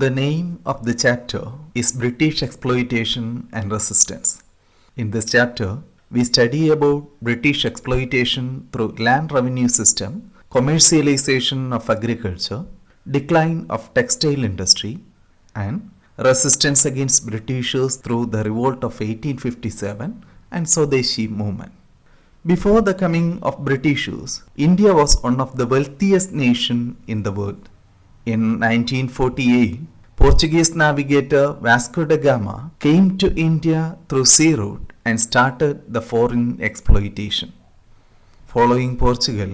The name of the chapter is British Exploitation and Resistance. In this chapter, we study about British exploitation through land revenue system, commercialization of agriculture, decline of textile industry, and resistance against Britishers through the revolt of 1857 and Swadeshi movement. Before the coming of Britishers, India was one of the wealthiest nations in the world. In 1948, Portuguese navigator Vasco da Gama came to India through sea route and started the foreign exploitation. Following Portugal,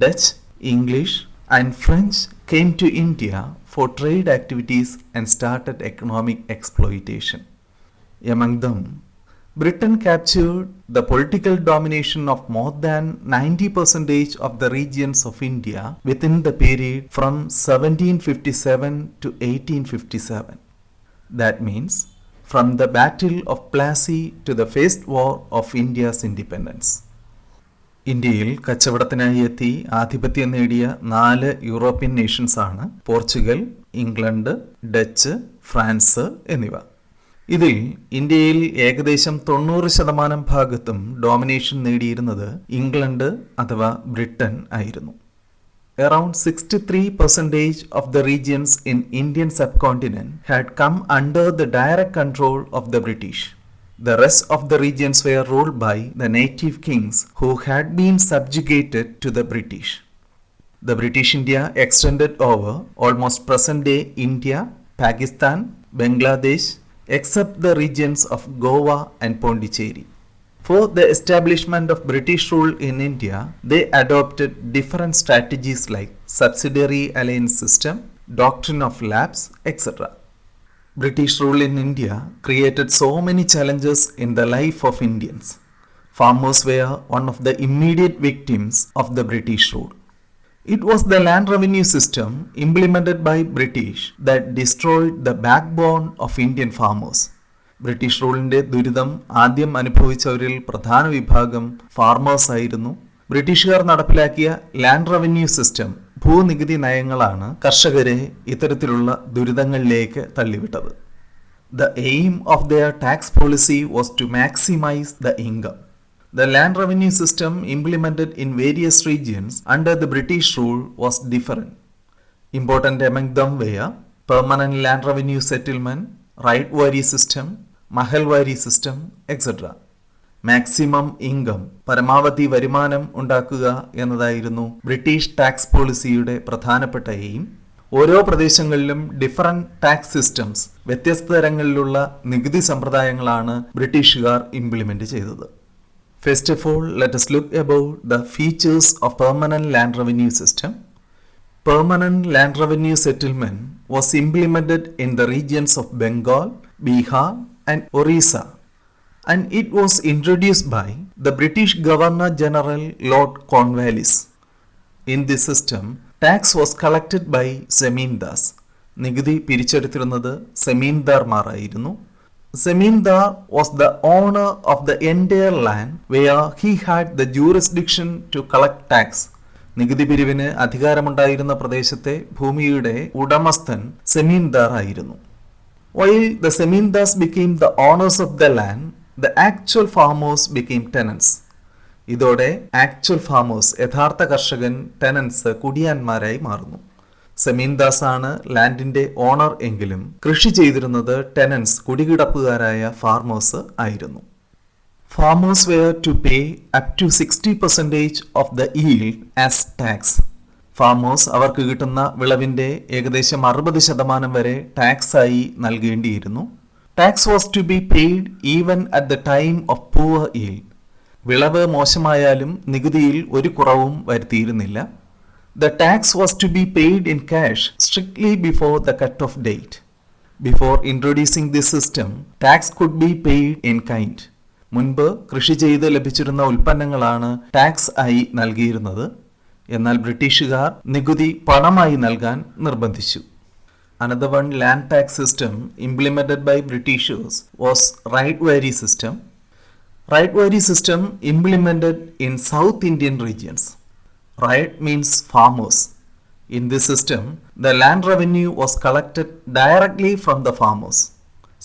Dutch, English and French came to India for trade activities and started economic exploitation. Among them, Britain captured the political domination of more than 90% of the regions of India within the period from 1757 to 1857. That means from the Battle of Plassey to the First War of India's independence. ഇന്ത്യയിൽ കച്ചവടത്തിനായി എത്തി ആധിപത്യം നേടിയ 4 European Nations ആണ് Portugal, England, Dutch, France എന്നിവ. ഇതിൽ ഇന്ത്യയിൽ ഏകദേശം 90% ഭാഗത്തും ഡോമിനേഷൻ നേടിയിരുന്നത് ഇംഗ്ലണ്ട് അഥവാ ബ്രിട്ടൻ ആയിരുന്നു. Around 63% of the regions in Indian subcontinent had come under the direct control of the British. The rest of the regions were ruled by the native kings who had been subjugated to the British. The British India extended over almost present-day India, Pakistan, Bangladesh, except the regions of Goa and Pondicherry. For the establishment of British rule in India, they adopted different strategies like subsidiary alliance system, doctrine of lapse, etc. British rule in India created so many challenges in the life of Indians. Farmers were one of the immediate victims of the British rule. It was the land revenue system implemented by British that destroyed the backbone of Indian farmers. British റൂളിൻ്റെ ദുരിതം ആദ്യം അനുഭവിച്ചവരിൽ പ്രധാന വിഭാഗം farmers ആയിരുന്നു. ബ്രിട്ടീഷുകാർ നടപ്പിലാക്കിയ land revenue system, ഭൂനികുതി നയങ്ങളാണ് കർഷകരെ ഇത്തരത്തിലുള്ള ദുരിതങ്ങളിലേക്ക് തള്ളിവിട്ടത്. The aim of their tax policy was to maximize the income. The land revenue system implemented in various regions under the British rule was different. Important among them were permanent land revenue settlement, right-wari system, Mahalwari system, etcetera. Maximum income, പരമാവധി വരുമാനം ഉണ്ടാക്കുക എന്നതായിരുന്നു British tax പോളിസിയുടെ പ്രധാനപ്പെട്ട aim. ഓരോ പ്രദേശങ്ങളിലും different tax systems, വ്യത്യസ്ത തരങ്ങളിലുള്ള നികുതി സമ്പ്രദായങ്ങളാണ് ബ്രിട്ടീഷുകാർ ഇംപ്ലിമെന്റ് ചെയ്തത്. First of all, let us look about the features of permanent land revenue system. Permanent land revenue settlement was implemented in the regions of Bengal, Bihar and Orissa, and it was introduced by the British Governor General Lord Cornwallis. In this system, tax was collected by Zamindars. നികുതി പിരിച്ചെടുത്തിരുന്നത് സെമീന്ദാർമാർ ആയിരുന്നു. Zamindar was the owner of the entire land where he had the jurisdiction to collect tax. നികുതി പിരിവിന് അധികാരമുണ്ടായിരുന്ന പ്രദേശത്തെ ഭൂമിയുടെ ഉടമസ്ഥൻ സെമീന്ദാർ ആയിരുന്നു. While the Zamindars became the owners of the land, the actual farmers became tenants. ഇതോടെ actual farmers, യഥാർത്ഥ കർഷകൻ, ടെനൻസ്, കുടിയാന്മാരായി മാറുന്നു. സെമീന്ദാസ് ആണ് ലാൻഡിന്റെ ഓണർ എങ്കിലും കൃഷി ചെയ്തിരുന്നത് ടെനൻസ്, കുടികിടപ്പുകാരായ ഫാർമേഴ്സ് ആയിരുന്നു. Farmers were to pay up to 60% of the yield as tax. Farmers അവർക്ക് കിട്ടുന്ന വിളവിൻ്റെ ഏകദേശം 60% വരെ ടാക്സ് ആയി നൽകേണ്ടിയിരുന്നു. Tax was to be paid even at the time of poor yield. വിളവ് മോശമായാലും നികുതിയിൽ ഒരു കുറവും വരുത്തിയിരുന്നില്ല. The tax was to be paid in cash strictly before the cut-off date. Before introducing this system, tax could be paid in kind. മുൻപ് കൃഷി ചെയ്ത് ലഭിച്ചിരുന്ന ഉൽപ്പന്നങ്ങളാണ് tax ആയി നൽകിയിരുന്നത്. എന്നാൽ ബ്രിട്ടീഷുകാർ നികുതി പണമായി നൽകാൻ നിർബന്ധിച്ചു. Another one land tax system implemented by Britishers was right-wari system. Right-wari system implemented in South Indian regions. Right means farmers. In this system, the land revenue was collected directly from the farmers.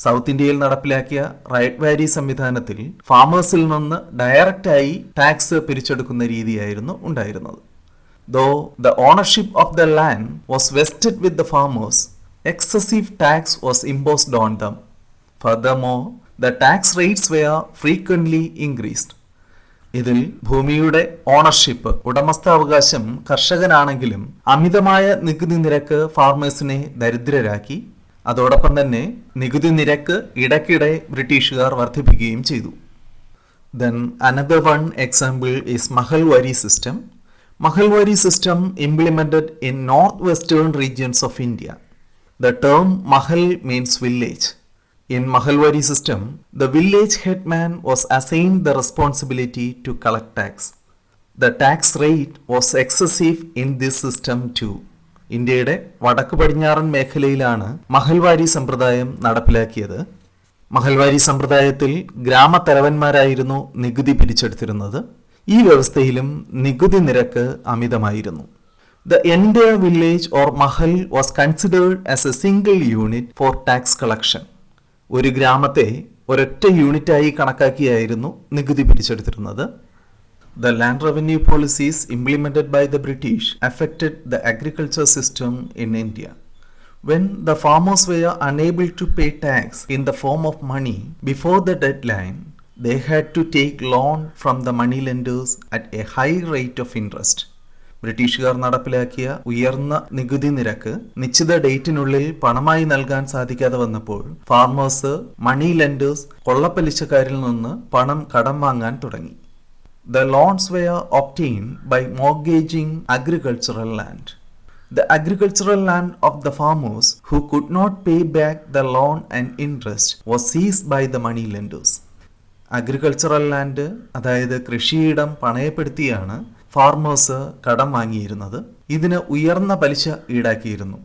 South ഇന്ത്യയിൽ നടപ്പിലാക്കിയ right വാരി സംവിധാനത്തിൽ ഫാമേഴ്സിൽ നിന്ന് ഡയറക്റ്റായി tax പിരിച്ചെടുക്കുന്ന രീതിയായിരുന്നു ഉണ്ടായിരുന്നത്. Though the ownership of the land was vested with the farmers, excessive tax was imposed on them. Furthermore, the tax rates were frequently increased. ഇതിൽ ഭൂമിയുടെ ownership, ഉടമസ്ഥാവകാശം കർഷകനാണെങ്കിലും അമിതമായ നികുതി നിരക്ക് ഫാർമേഴ്സിനെ ദരിദ്രരാക്കി. അതോടൊപ്പം തന്നെ നികുതി നിരക്ക് ഇടയ്ക്കിടെ ബ്രിട്ടീഷുകാർ വർദ്ധിപ്പിക്കുകയും ചെയ്തു. Then another one example is Mahalwari system. Mahalwari system implemented in northwestern regions of India. The term Mahal means village. In Mahalwari system, the village headman was assigned the responsibility to collect tax. The tax rate was excessive in this system too. ഇന്ത്യയുടെ വടക്ക് പടിഞ്ഞാറൻ മേഖലയിലാണ് മഹൽവാരി സമ്പ്രദായം നടപ്പിലാക്കിയത്. മഹൽവാരി സമ്പ്രദായത്തിൽ ഗ്രാമത്തലവന്മാരായിരുന്നു നികുതി പിരിച്ചെടുത്തിരുന്നത്. ഈ വ്യവസ്ഥയിലും നികുതി നിരക്ക് അമിതമായിരുന്നു. The entire village or mahal was considered as a single unit for tax collection. ഒരു ഗ്രാമത്തെ ഒരൊറ്റ യൂണിറ്റായി കണക്കാക്കിയായിരുന്നു നികുതി പിരിച്ചെടുത്തിരുന്നത്. The land revenue policies implemented by the British affected the agriculture system in India. When the farmers were unable to pay tax in the form of money before the deadline, they had to take loan from the moneylenders at a high rate of interest. ബ്രിട്ടീഷുകാർ നടപ്പിലാക്കിയ ഉയർന്ന നികുതി നിരക്ക് നിശ്ചിത ഡേറ്റിനുള്ളിൽ പണമായി നൽകാൻ സാധിക്കാതെ വന്നപ്പോൾ ഫാർമേഴ്സ്, മണി ലെൻഡേഴ്സ്, കൊള്ളപ്പലിശക്കാരിൽ നിന്ന് പണം കടം വാങ്ങാൻ തുടങ്ങി. The loans were obtained by mortgaging agricultural land. The agricultural land of the farmers who could not pay back the loan and interest was seized by the money lenders. Agricultural land, അതായത് കൃഷിയിടം പണയപ്പെടുത്തിയാണ് farmers കടം വാങ്ങിയിരുന്നത്. ഇതിന് ഉയർന്ന പലിശ ഈടാക്കിയിരുന്നു.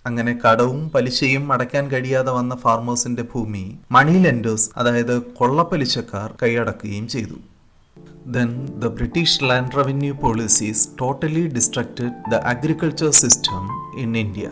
അങ്ങനെ കടവും പലിശയും അടയ്ക്കാൻ കഴിയാതെ വന്ന ഫാർമേഴ്സിന്റെ ഭൂമി മണി ലെൻഡേഴ്സ്, അതായത് കൊള്ളപ്പലിശക്കാർ കൈയടക്കുകയും ചെയ്തു. Then the British land revenue policies totally destructed the agriculture system in India.